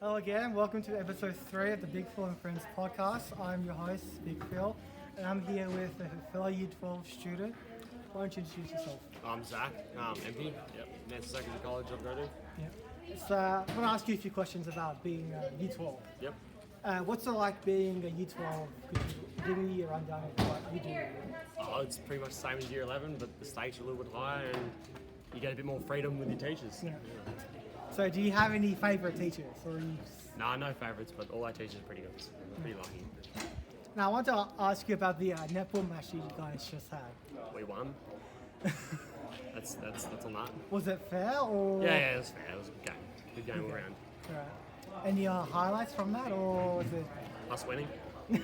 Hello again, welcome to episode 3 of the Big Phil and Friends podcast. I'm your host, Big Phil, and I'm here with a fellow Year 12 student. Why don't you introduce yourself? I'm Zach, MP. Yep. Next secondary college I'll go to. Yeah. I'm going to ask you a few questions about being Year 12. Yep. What's it like being a Year 12? Could you give me a rundown of what you do? Oh, it's pretty much the same as year 11, but the stakes are a little bit higher and you get a bit more freedom with your teachers. Yeah. So do you have any favourite teachers? Or you... Nah, no favourites, but all our teachers are pretty good. So we're pretty lucky. Now I want to ask you about the netball match that you guys just had. We won. that's on that. Was it fair or...? Yeah, it was fair. It was a good game. Good game all round. Right. Any highlights from that, or was it... Us winning? Yeah,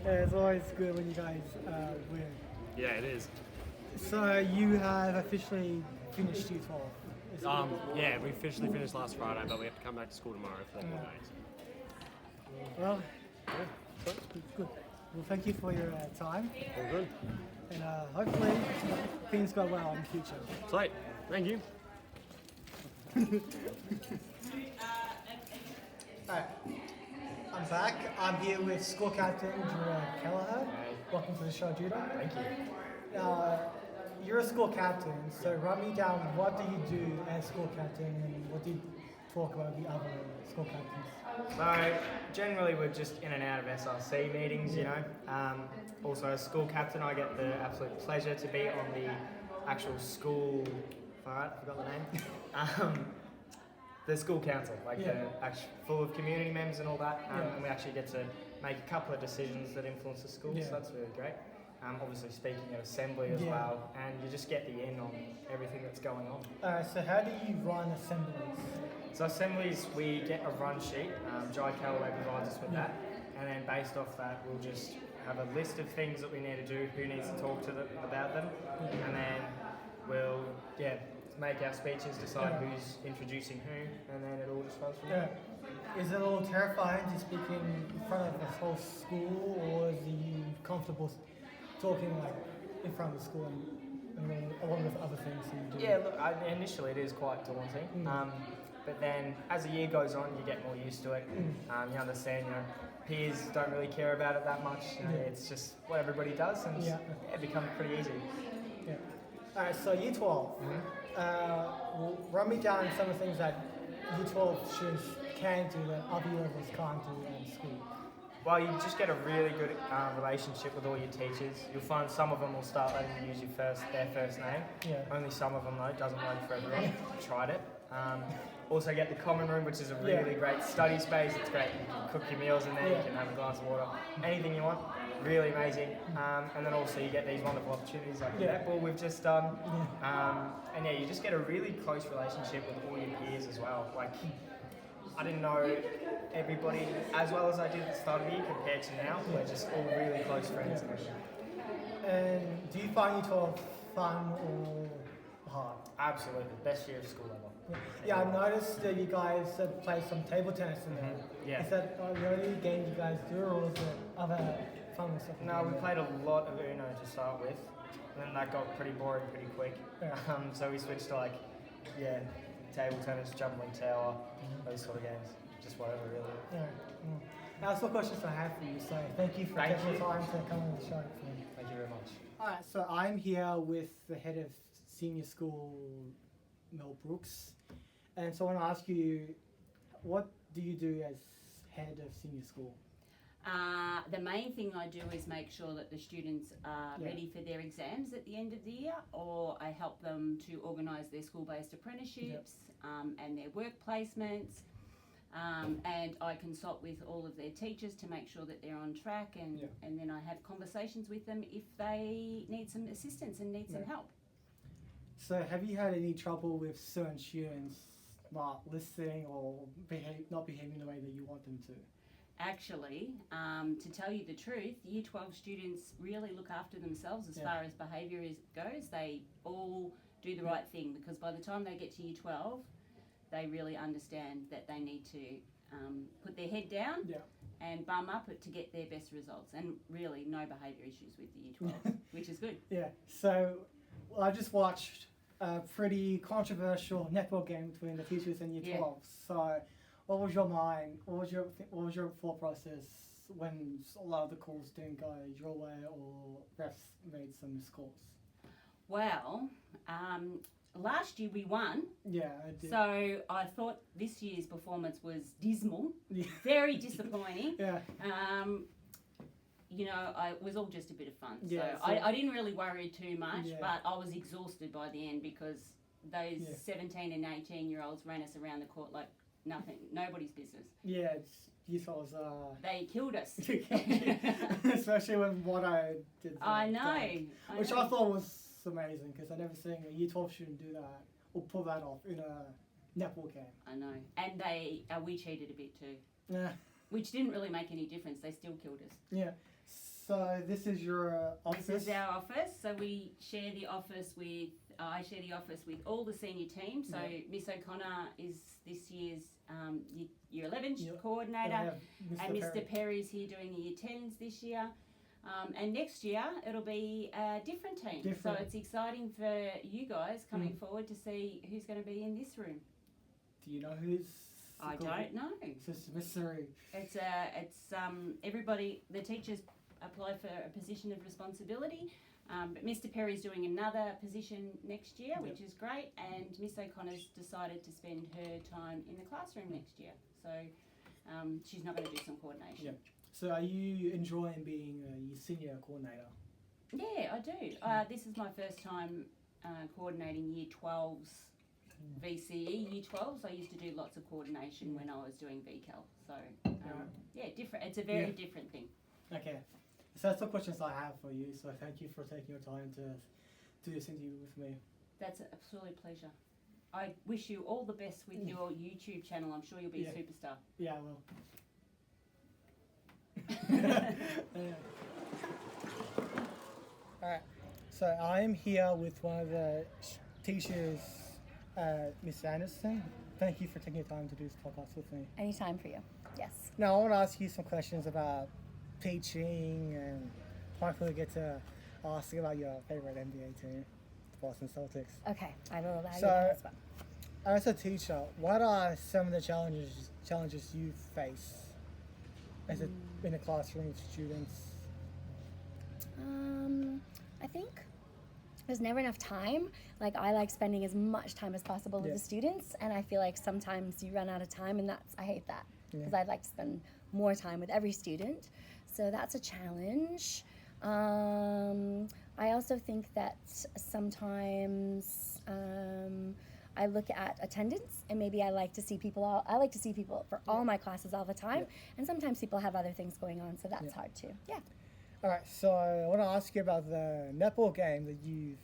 it's always good when you guys win. Yeah, it is. So you have officially finished Year 12. Yeah, we officially finished last Friday, but we have to come back to school tomorrow for 4 more days. Well, Yeah, good. Well, thank you for your time, all good. and hopefully things go well in the future. Sweet. Thank you. Alright, I'm back. I'm here with school captain Judah Kelleher. Welcome to the show, Judah. Thank you. You're a school captain, so run me down. What do you do as school captain, and what do you talk about the other school captains? So generally we're just in and out of SRC meetings, you know. Also as school captain I get the absolute pleasure to be on the actual school, I forgot the name, the school council, full of community members and all that, and we actually get to make a couple of decisions that influence the school, so that's really great. Obviously speaking at assembly as well, and you just get the in on everything that's going on. So how do you run assemblies? So assemblies, we get a run sheet. Jai Callaway provides us with that, and then based off that, we'll just have a list of things that we need to do, who needs to talk to them about them, and then we'll make our speeches, decide who's introducing who, and then it all just runs from there. Is it a little terrifying to speak in front of the whole school, or is you comfortable talking like in front of the school and then along with other things that you do? Yeah, look, initially it is quite daunting. But then as the year goes on, you get more used to it. You understand, peers don't really care about it that much. It's just what everybody does, and it becomes pretty easy. Yeah. Alright, so Year 12. Well, run me down some of the things that Year 12 students can do that other levels can't do in school. Well, you just get a really good relationship with all your teachers. You'll find some of them will start letting you use their first name. Yeah. Only some of them though, it doesn't work for everyone. Tried it. Also get the common room, which is a really great study space. It's great. You can cook your meals in there. You can have a glass of water. Anything you want. Really amazing. And then also you get these wonderful opportunities like the netball we've just done. And you just get a really close relationship with all your peers as well. Like, I didn't know everybody as well as I did at the start of the year compared to now. We're just all really close friends and everything. And do you find Year 12 fun or hard? Absolutely. Best year of school ever. Yeah, I've noticed that you guys play some table tennis in there. Yeah. Is that the only game you guys do, or is there other fun stuff? No, we played a lot of Uno to start with, and then that got pretty boring pretty quick. So we switched to table tennis, jumbling tower, those sort of games. Just whatever, really. Yeah. That's the questions I have for you. So thank you for taking the time to come on the show. Thank you very much. Alright, so I'm here with the head of senior school, Mel Brooks, and so I want to ask you, what do you do as head of senior school? The main thing I do is make sure that the students are ready for their exams at the end of the year, or I help them to organise their school-based apprenticeships and their work placements, and I consult with all of their teachers to make sure that they're on track, and then I have conversations with them if they need some assistance and need some help. So have you had any trouble with certain students not listening or not behaving the way that you want them to? Actually, to tell you the truth, Year 12 students really look after themselves as far as behaviour goes. They all do the right thing, because by the time they get to Year 12, they really understand that they need to put their head down and bum up to get their best results. And really, no behaviour issues with the Year 12, which is good. Yeah, so I just watched a pretty controversial netball game between the teachers and Year 12. So what was your mind? What was your thought process when a lot of the calls didn't go your way or refs made some missed calls? Well, last year we won, Yeah, I did. so I thought this year's performance was dismal, Yeah. very disappointing. Yeah. You know, it was all just a bit of fun. Yeah, So so- I didn't really worry too much, Yeah. but I was exhausted by the end because those Yeah. 17 and 18-year-olds ran us around the court like nothing, nobody's business. Yeah, you thought it was They killed us. especially when what I did. I know. done, which I thought was amazing because I never seen a Year 12 student do that or pull that off in a netball game. I know. And we cheated a bit too, Yeah. which didn't really make any difference. They still killed us. Yeah. So this is your office. This is our office. So we share the office with. I share the office with all the senior teams. So Yeah. Miss O'Connor is this year's Year 11 Yeah. coordinator, And we have and Mr. Perry. Mr. Perry's here doing the Year 10s this year. And next year it'll be a different team. Different. So it's exciting for you guys coming forward to see who's going to be in this room. Do you know who's? I going- don't know. It's just mystery. It's everybody. The teachers apply for a position of responsibility. But Mr. Perry's doing another position next year, which is great, and Miss O'Connor's decided to spend her time in the classroom next year. So she's not going to do some coordination. Yeah. So are you enjoying being a senior coordinator? Yeah, I do. This is my first time coordinating Year 12's VCE Year 12s. I used to do lots of coordination when I was doing VCAL. So yeah, different. It's a very different thing. Okay. So that's the questions I have for you. So thank you for taking your time to do this interview with me. That's an absolute pleasure. I wish you all the best with your YouTube channel. I'm sure you'll be a superstar. Yeah, I will. Alright, so I'm here with one of the teachers, Miss Anderson. Thank you for taking your time to do this podcast with me. Anytime for you. Yes. Now I want to ask you some questions about teaching and hopefully get to ask you about your favorite NBA team, the Boston Celtics. Okay, I will allow you So- that as well. As a teacher, what are some of the challenges you face as in a classroom with students? I think there's never enough time. Like, I like spending as much time as possible with Yeah. the students, and I feel like sometimes you run out of time, and I hate that because I'd like to spend more time with every student. So that's a challenge. I also think that sometimes I look at attendance, and maybe I like to see people for all my classes all the time, and sometimes people have other things going on, so that's hard too. Yeah. All right, so I want to ask you about the netball game that you've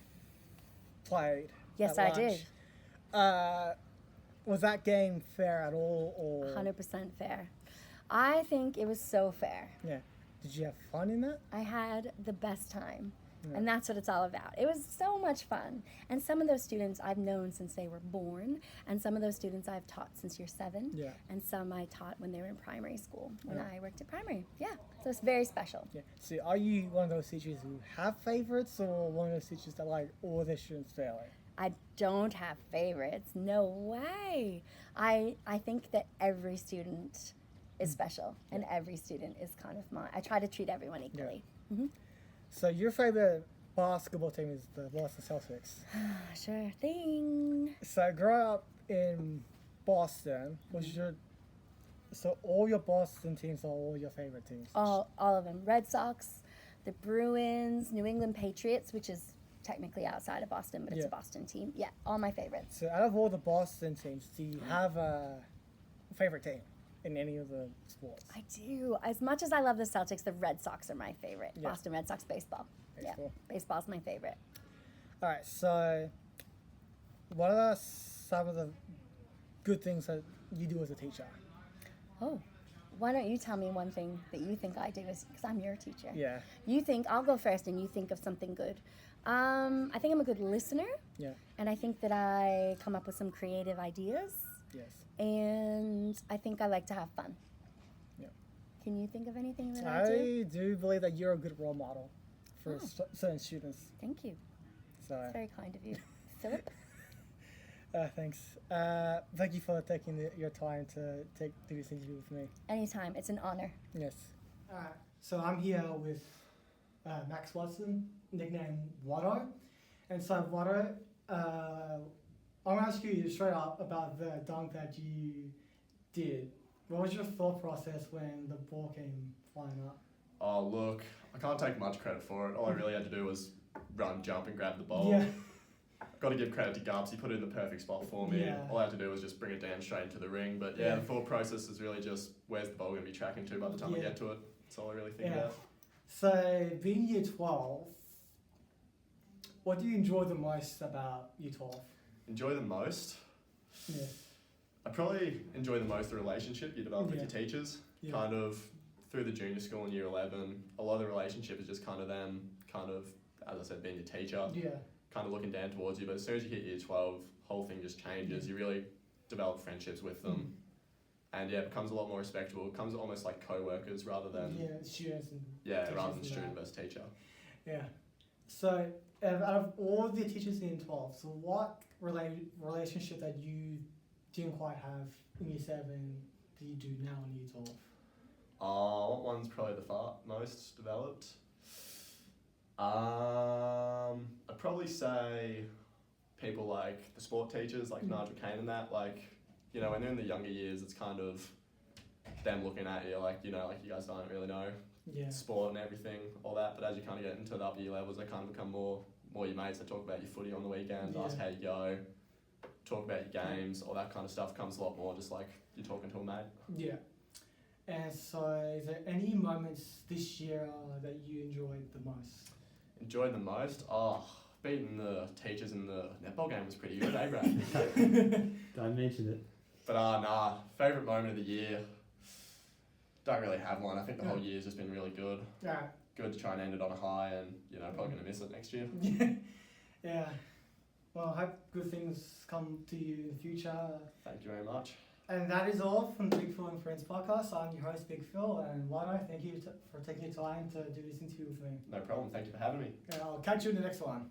played. Yes, at I did. lunch. Was that game fair at all, or 100% fair. I think it was so fair. yeah? Did you have fun in that? I had the best time. And that's what it's all about. It was so much fun. And some of those students I've known since they were born, and some of those students I've taught since year 7, Yeah. and some I taught when they were in primary school, when Yeah. I worked at primary. Yeah, so it's very special. Yeah. So are you one of those teachers who have favorites, or one of those teachers that like all their students fairly? I don't have favorites. No way. I think that every student is special, and every student is kind of I try to treat everyone equally. So your favorite basketball team is the Boston Celtics. Sure thing. So growing up in Boston, so all your Boston teams are all your favorite teams? All of them. Red Sox, the Bruins, New England Patriots, which is technically outside of Boston, but it's Yeah. a Boston team. Yeah, all my favorites. So out of all the Boston teams, do you have a favorite team in any of the sports? I do. As much as I love the Celtics, the Red Sox are my favorite. Yeah. Boston Red Sox baseball. Baseball. Yeah, baseball's my favorite. All right, so what are some of the good things that you do as a teacher? Oh, why don't you tell me one thing that you think I do, because I'm your teacher. Yeah, You think, I'll go first, and you think of something good. I think I'm a good listener, yeah, and I think that I come up with some creative ideas, yes. and I think I like to have fun. Yeah. Can you think of anything that I do? I do believe that you're a good role model for certain students. Thank you. So, Very kind of you. Philip? Thanks. Thank you for taking your time to do this interview with me. Anytime. It's an honor. Yes. So I'm here with Max Watson, nicknamed Watto. And so Watto, I want to ask you straight up about the dunk that you did. What was your thought process when the ball came flying up? Oh, look, I can't take much credit for it. All I really had to do was run, jump, and grab the ball. Yeah. Got to give credit to Gubs. He put it in the perfect spot for me. Yeah. All I had to do was just bring it down straight into the ring. But Yeah. the thought process is really just where's the ball going to be tracking to by the time I Yeah. get to it. That's all I really think Yeah. about. So being year 12, what do you enjoy the most about year 12? Enjoy the most. Yeah. I probably enjoy the most the relationship you develop with Yeah. your teachers. Yeah. Kind of through the junior school in year 11, a lot of the relationship is just kind of them, kind of, as I said, being your teacher, Yeah. kind of looking down towards you. But as soon as you hit year 12, whole thing just changes. You really develop friendships with them. And it becomes a lot more respectable. It becomes almost like co-workers rather than, Students and rather than teachers student and versus teacher. Yeah. So out of all the teachers in 12, so what relationship that you didn't quite have in year 7 do you do now in year 12? What one's probably the most developed? I'd probably say people like the sport teachers, like Nigel Kane and that, like, you know, when they're in the younger years, it's kind of them looking at you like, you know, like you guys don't really know Yeah. sport and everything, all that, but as you kind of get into the upper year levels, they kind of become more your mates. They talk about your footy on the weekends, ask Yeah. how you go, talk about your games, all that kind of stuff comes a lot more just like you're talking to a mate. Yeah. And so is there any moments this year that you enjoyed the most? Enjoyed the most? Beating the teachers in the netball game was pretty good, eh, Brad? Don't mention it. But favourite moment of the year? Don't really have one. I think the whole year's just been really good. Yeah. Good to try and end it on a high, and probably gonna miss it next year. Yeah. Well, I hope good things come to you in the future. Thank you very much. And that is all from the Big Phil and Friends podcast. I'm your host, Big Phil, and Watto, thank you for taking your time to do this interview with me. No problem. Thank you for having me. And I'll catch you in the next one.